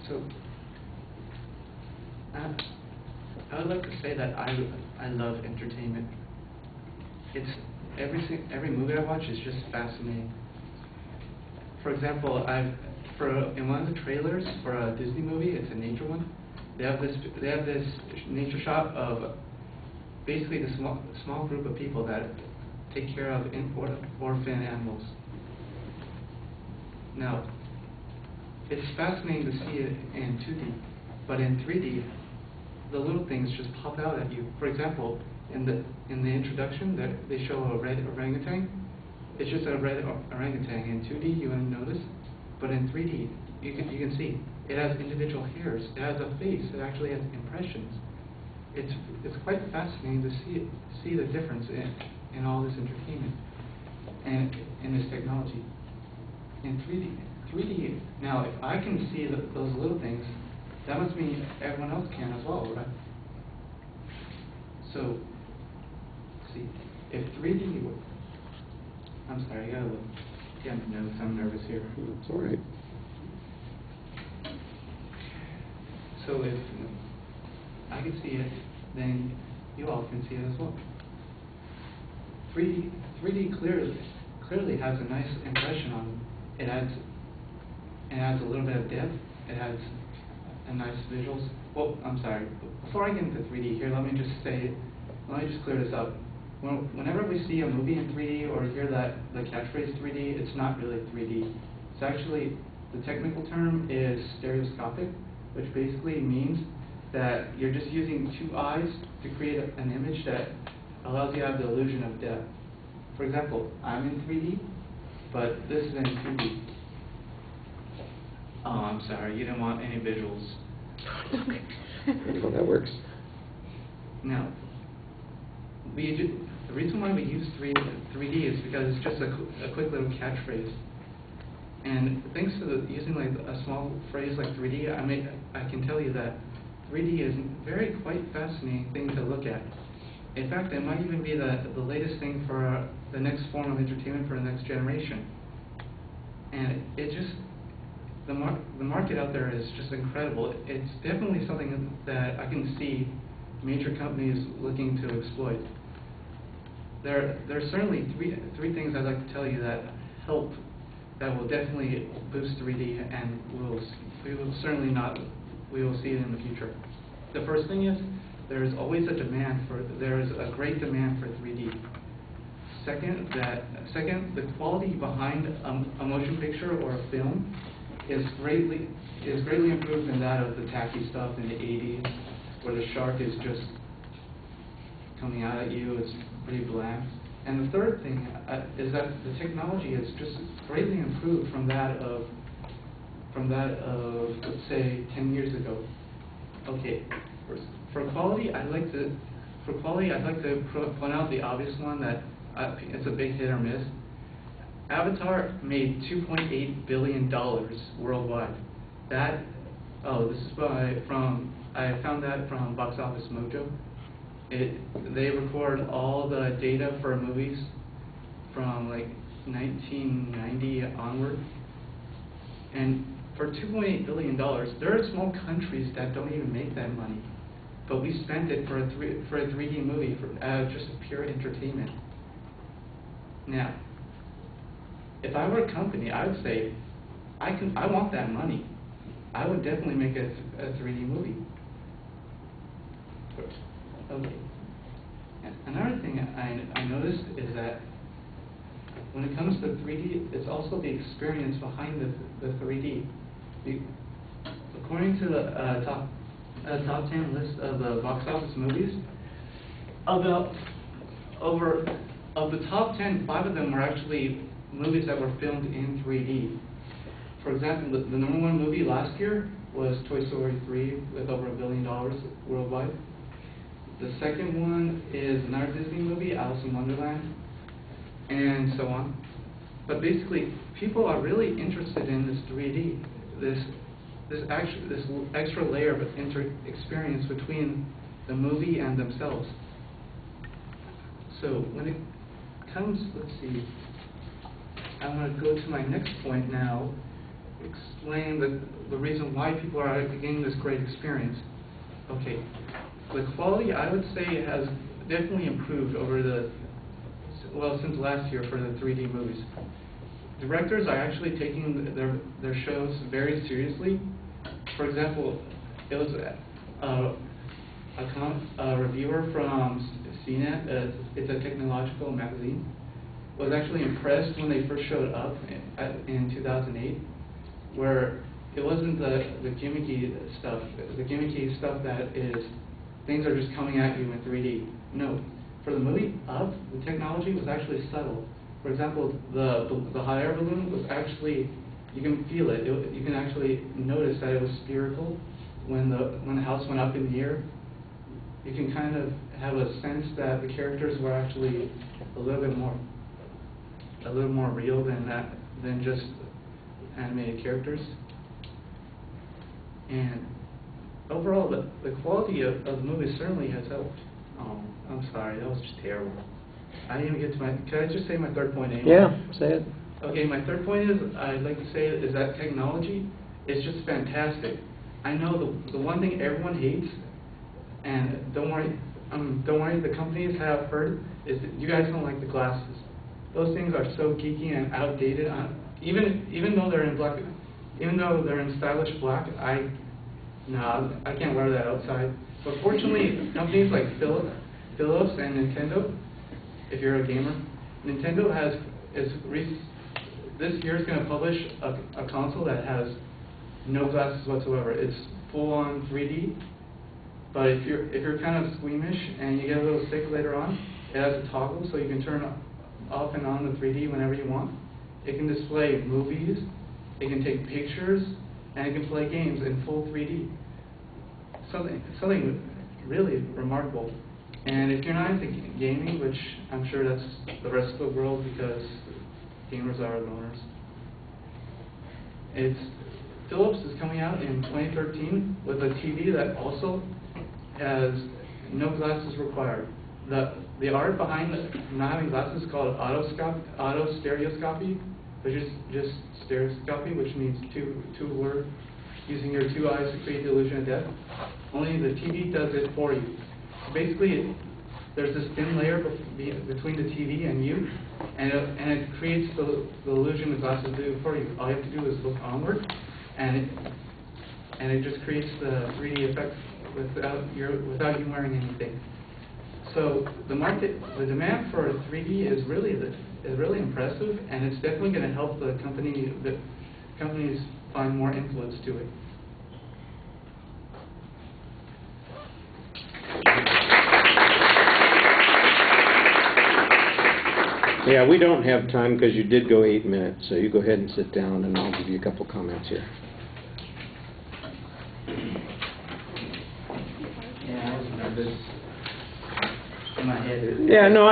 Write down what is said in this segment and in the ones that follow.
So I would like to say that I love entertainment. It's every movie I watch is just fascinating. For example, in one of the trailers for a Disney movie, it's a nature one. They have this nature shot of basically the small group of people that take care of orphan animals. Now, it's fascinating to see it in 2D, but in 3D, the little things just pop out at you. For example, in the introduction, they show a red orangutan. It's just a red orangutan. In 2D, you wouldn't notice, but in 3D, you can see it has individual hairs. It has a face. It actually has impressions. It's quite fascinating to see the difference in all this entertainment and in this technology. In 3D, now if I can see those little things, that must mean everyone else can as well, right? So, see, if 3D were, I'm sorry, I gotta look. Yeah, notes. I'm nervous here. That's all right. So if I can see it, then you all can see it as well. 3D clearly has a nice impression on it. It adds a little bit of depth. It has a nice visuals. Well, I'm sorry. Before I get into 3D here, let me just clear this up. Whenever we see a movie in 3D or hear the catchphrase 3D, it's not really 3D. It's actually, the technical term is stereoscopic, which basically means that you're just using two eyes to create an image that allows you to have the illusion of depth. For example, I'm in 3D, but this is in 2D. Oh, I'm sorry, you didn't want any visuals. Well, that works. Now, the reason why we use 3D is because it's just a quick little catchphrase. And thanks to using like a small phrase like 3D, I can tell you that 3D is quite fascinating thing to look at. In fact, it might even be the latest thing for the next form of entertainment for the next generation. And the market out there is just incredible. It's definitely something that I can see major companies looking to exploit. There's certainly three things I'd like to tell you that will definitely boost 3D, and we will see it in the future. The first thing is there's always a great demand for 3D. Second, the quality behind a motion picture or a film is greatly improved than that of the tacky stuff in the 80s, where the shark is just coming out at you. It's pretty bland. And the third thing is that the technology is just greatly improved from that of let's say 10 years ago. Okay, for quality, I'd like to point out the obvious one that it's a big hit or miss. Avatar made $2.8 billion worldwide. This is I found that from Box Office Mojo. They record all the data for movies from like 1990 onward. And for $2.8 billion, there are small countries that don't even make that money. But we spent it for a 3D movie for just a pure entertainment. Now, if I were a company, I would say, I want that money. I would definitely make a 3D movie. Okay. Another thing I noticed is that when it comes to 3D, it's also the experience behind the 3D. According to the top 10 list of the box office movies, of the top 10, 5 of them were actually movies that were filmed in 3D. For example, the number one movie last year was Toy Story 3 with over $1 billion worldwide. The second one is another Disney movie, Alice in Wonderland, and so on. But basically, people are really interested in this 3D, this extra layer of experience between the movie and themselves. So when it comes, let's see, I want to go to my next point now. Excuse explain the reason why people are getting this great experience. Okay, the quality, I would say, has definitely improved over since last year for the 3D movies. Directors are actually taking their shows very seriously. For example, it was a reviewer from CNET, it's a technological magazine, was actually impressed when they first showed up in 2008, where it wasn't the gimmicky stuff that is, things are just coming at you in 3D. No, for the movie Up, the technology was actually subtle. For example, the hot air balloon was actually, you can feel it. You can actually notice that it was spherical when the house went up in the air. You can kind of have a sense that the characters were actually a little more real than just animated characters. And overall, the quality of the movie certainly has helped. I'm sorry, that was just terrible. I didn't even get to my. Can I just say my third point anyway? Yeah, say it. Okay, my third point is I'd like to say is that technology is just fantastic. I know the one thing everyone hates, and don't worry, the companies have heard, is that you guys don't like the glasses. Those things are so geeky and outdated. Even though they're in black, even though they're in stylish black, I can't wear that outside. But fortunately, companies like Philips and Nintendo, if you're a gamer, Nintendo this year is going to publish a console that has no glasses whatsoever. It's full on 3D. But if you're kind of squeamish and you get a little sick later on, it has a toggle so you can turn off and on the 3D whenever you want. It can display movies, it can take pictures, and it can play games in full 3D. Something really remarkable. And if you're not into gaming, which I'm sure that's the rest of the world because gamers are loners, Philips is coming out in 2013 with a TV that also has no glasses required. The art behind not having glasses is called autostereoscopy, which is just stereoscopy, which means two-word, using your two eyes to create the illusion of depth. Only the TV does it for you. Basically, there's this thin layer between the TV and you, and it creates the illusion the glasses do for you. All you have to do is look onward, and it just creates the 3D effect without you wearing anything. So the demand for 3D is really impressive, and it's definitely going to help the companies find more influence to it. Yeah, we don't have time because you did go 8 minutes, so you go ahead and sit down, and I'll give you a couple comments here. Yeah, I was nervous. In my head. Yeah, no,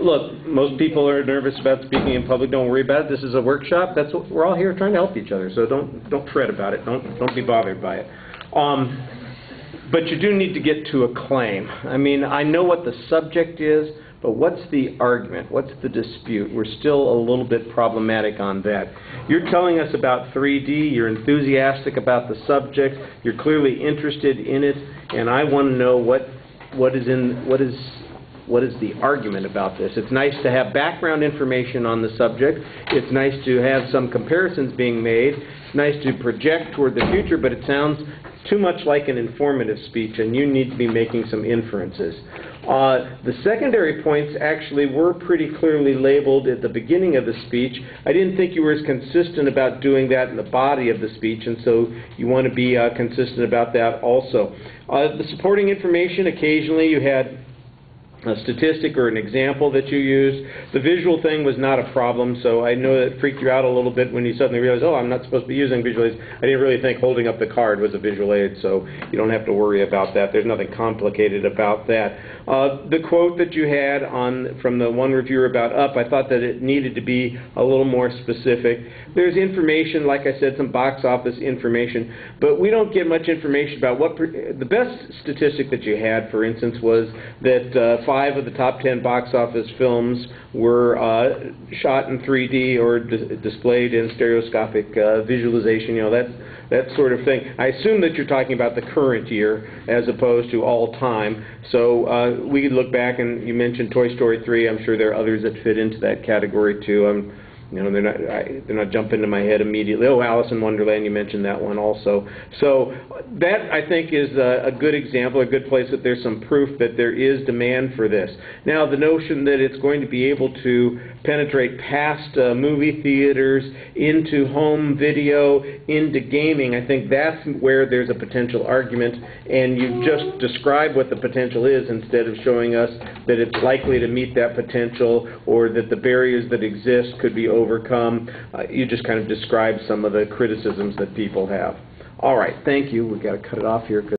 look, most people are nervous about speaking in public. Don't worry about it. This is a workshop. That's what we're all here trying to help each other. So don't fret about it. Don't be bothered by it. But you do need to get to a claim. I mean, I know what the subject is, but what's the argument? What's the dispute? We're still a little bit problematic on that. You're telling us about 3D. You're enthusiastic about the subject. You're clearly interested in it, and I want to know what is the argument about this. It's nice to have background information on the subject. It's nice to have some comparisons being made. It's nice to project toward the future, but it sounds too much like an informative speech, and you need to be making some inferences. The secondary points actually were pretty clearly labeled at the beginning of the speech. I didn't think you were as consistent about doing that in the body of the speech, and so you want to be consistent about that also. The supporting information, occasionally you had a statistic or an example that you used. The visual thing was not a problem, so I know that freaked you out a little bit when you suddenly realized, oh, I'm not supposed to be using visual aids. I didn't really think holding up the card was a visual aid, so you don't have to worry about that. There's nothing complicated about that. The quote that you had from the one reviewer about Up, I thought that it needed to be a little more specific. There's information, like I said, some box office information, but we don't get much information about the best statistic that you had, for instance, was that 5 of the top 10 box office films were shot in 3D or displayed in stereoscopic visualization, you know, that sort of thing. I assume that you're talking about the current year as opposed to all time. So we could look back, and you mentioned Toy Story 3. I'm sure there are others that fit into that category too. You know, they're not jumping into my head immediately. Oh, Alice in Wonderland, you mentioned that one also. So that, I think, is a good example, a good place that there's some proof that there is demand for this. Now, the notion that it's going to be able to penetrate past movie theaters, into home video, into gaming, I think that's where there's a potential argument, and you just describe what the potential is instead of showing us that it's likely to meet that potential or that the barriers that exist could be overcome. You just kind of describe some of the criticisms that people have. All right, thank you. We've got to cut it off here.